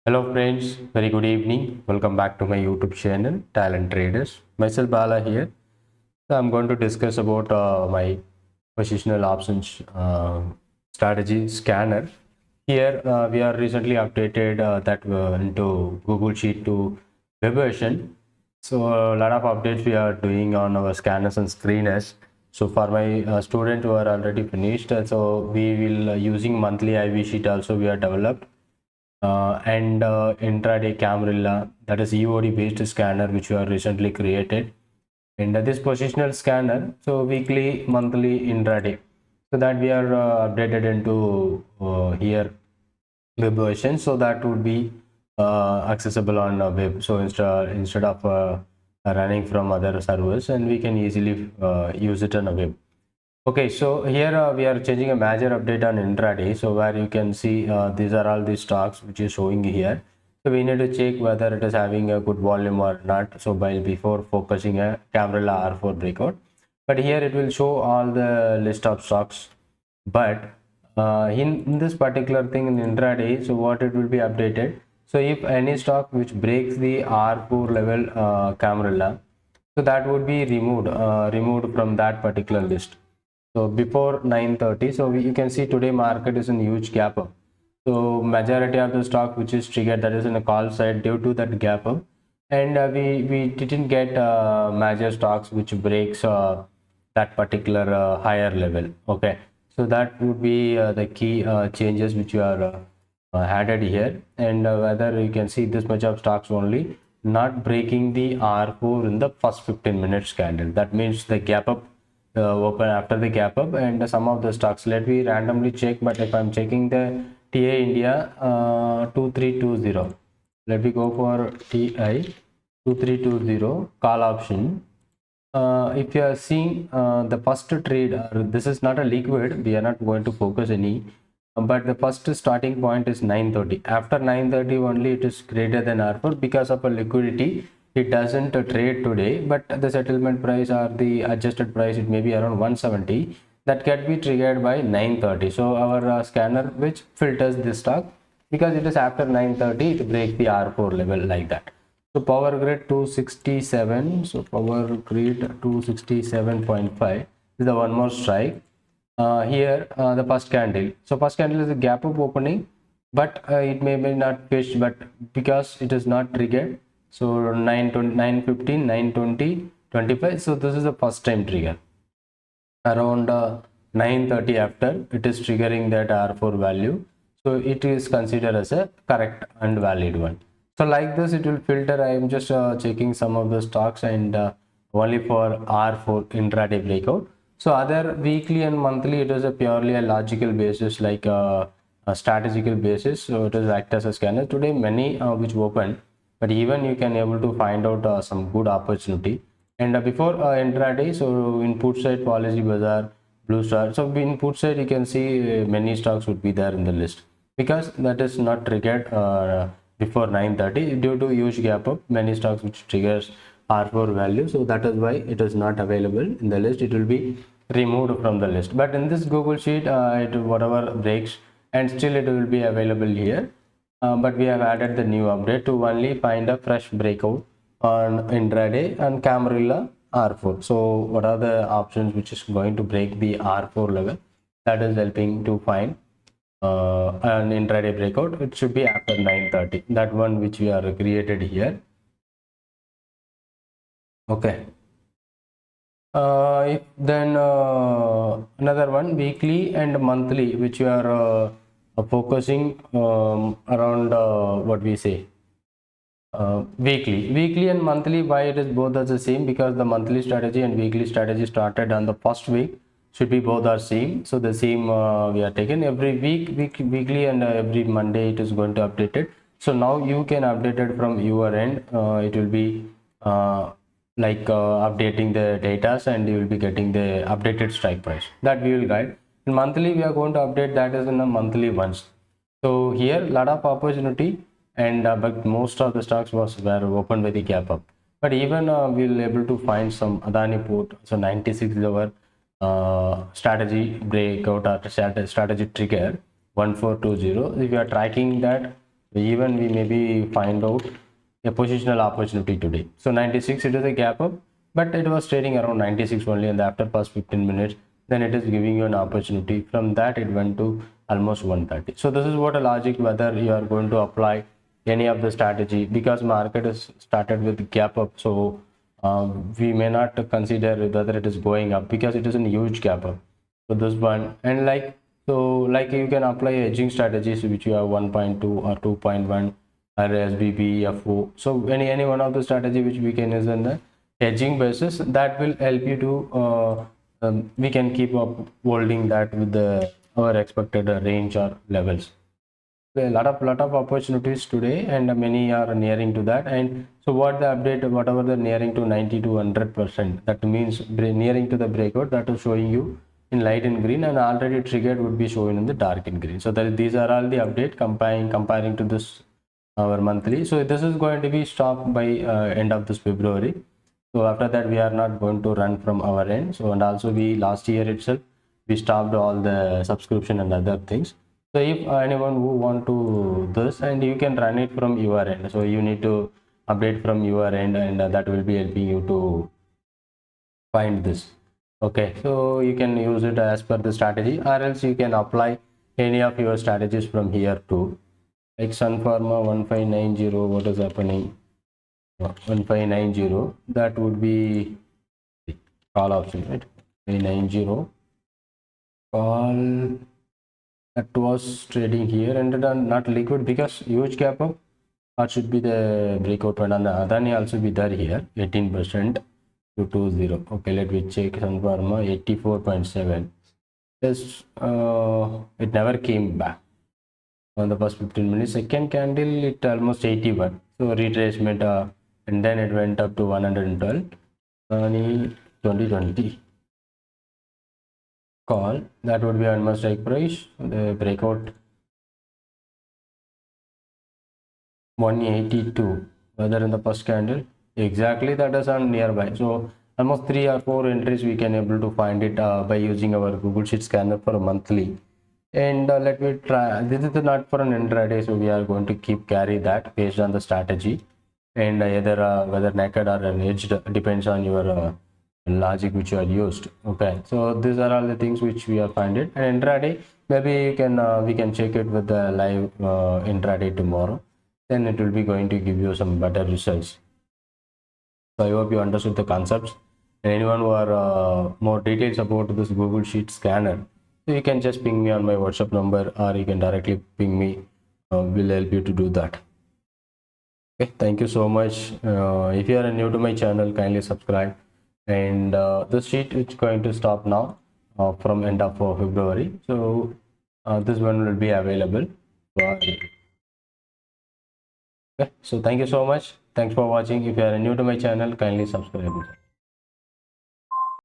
Hello friends, very good evening. Welcome back to my YouTube channel, Talent Traders. Myself Bala here. So I'm going to discuss about my positional options strategy scanner. Here we are recently updated that into Google Sheet to web version. So a lot of updates we are doing on our scanners and screeners. So for my students who are already finished, so we will using monthly IV sheet also we are developed and intraday Camarilla, that is EOD based scanner which we have recently created, and this positional scanner, so weekly, monthly, intraday, so that we are updated into here web version, so that would be accessible on web. So instead of running from other servers, and we can easily use it on a web. Okay, so here we are changing a major update on intraday. So where you can see these are all the stocks which is showing here. So we need to check whether it is having a good volume or not. So while before focusing a Camarilla R4 breakout, but here it will show all the list of stocks. But in this particular thing in intraday, so what it will be updated. So if any stock which breaks the R4 level Camarilla, so that would be removed from that particular list. So before 9:30, so you can see today market is in huge gap up. So majority of the stock which is triggered, that is in a call side due to that gap up, and we didn't get major stocks which breaks that particular higher level. Okay, so that would be the key changes which you are added here, and whether you can see this much of stocks only not breaking the R4 in the first 15 minutes candle. That means the gap up open after the gap up, and some of the stocks, let me randomly check, but if I'm checking the TI India 2320, let me go for TI 2320 call option. If you are seeing the first trade, this is not a liquid, we are not going to focus any, but the first starting point is 9:30. After 9:30 only it is greater than R4 because of a liquidity. It doesn't trade today, but the settlement price or the adjusted price, it may be around 170. That can be triggered by 9:30. So our scanner which filters this stock, because it is after 9:30 it breaks the R4 level like that. So power grid 267, so power grid 267.5 is the one more strike. Here the first candle, so first candle is a gap up opening, but it may not fish, but because it is not triggered, so 9:20, 9:15, 9:20, 25, so this is the first time trigger. Around 9:30 after it is triggering that R4 value, so it is considered as a correct and valid one. So like this it will filter. I am just checking some of the stocks, and only for R4 intraday breakout. So other weekly and monthly, it is a purely a logical basis, like a strategical basis. So it is act as a scanner. Today many which open, but even you can able to find out some good opportunity. And before intraday, so in put side Policy Bazaar, Blue Star. So in put side you can see many stocks would be there in the list, because that is not triggered before 9:30 due to huge gap up. Many stocks which triggers R4 value, so that is why it is not available in the list. It will be removed from the list. But in this Google Sheet, it whatever breaks, and still it will be available here. But we have added the new update to only find a fresh breakout on intraday and Camarilla R4. So what are the options which is going to break the R4 level? That is helping to find an intraday breakout. It should be after 9:30. That one which we are created here. Okay. Then another one, weekly and monthly, which you are focusing around what we say weekly and monthly. Why it is both are the same? Because the monthly strategy and weekly strategy started on the first week, should be both are same. So the same we are taken every weekly, and every Monday it is going to update it. So now you can update it from your end. It will be updating the data, and you will be getting the updated strike price that we will guide. And monthly we are going to update, that is in a monthly once. So here lot of opportunity, and but most of the stocks were open with the gap up. But even we'll able to find some Adani port. So 96 is our strategy breakout or strategy trigger 1420. If you are tracking that, Even we maybe find out a positional opportunity today. So 96, it is a gap up, but it was trading around 96 only, and after past 15 minutes, then it is giving you an opportunity. From that, it went to almost 130. So this is what a logic, whether you are going to apply any of the strategy, because market is started with gap up. So we may not consider whether it is going up because it is a huge gap up. So this one, and like you can apply hedging strategies which you have 1.2 or 2.1 or SBB, FO. So any one of the strategy which we can use on the hedging basis, that will help you to we can keep up holding that with the our expected range or levels. A lot of opportunities today, and many are nearing to that. And so what the update, whatever the nearing to 90 to 100%, that means nearing to the breakout, that is showing you in light in green, and already triggered would be showing in the dark in green. So that these are all the update comparing to this our monthly. So this is going to be stopped by end of this February. So after that, we are not going to run from our end. So, and also we last year itself we stopped all the subscription and other things. So if anyone who want to this, and you can run it from your end, so you need to update from your end, and that will be helping you to find this. Okay, so you can use it as per the strategy, or else you can apply any of your strategies from here too. Like Sun Pharma 1590, what is happening? 1590, that would be call option, right? 1590 call, that was trading here, and not liquid because huge gap up, or should be the breakout one, and the Adani also be there here, 18% to 20. Okay, let me check Sun Pharma 84.7. Yes, it never came back on the first 15 minutes. Second candle, it almost 81. So retracement, and then it went up to 112. 2020 call, that would be almost strike price. The breakout 182, whether in the first candle, exactly that is on nearby. So almost 3 or 4 entries we can able to find it by using our Google Sheet Scanner for a monthly. And let me try, this is not for an intraday, so we are going to keep carry that based on the strategy, and either whether naked or edged, depends on your logic which you are used. Okay, so these are all the things which we are find it. And intraday, maybe you can we can check it with the live intraday tomorrow, then it will be going to give you some better results. So I hope you understood the concepts. And anyone who are more details about this Google Sheet Scanner, so you can just ping me on my WhatsApp number, or you can directly ping me. Will help you to do that. Okay, thank you so much. If you are new to my channel, kindly subscribe. And the sheet is going to stop now from end of February. So this one will be available. Okay, so thank you so much. Thanks for watching. If you are new to my channel, kindly subscribe.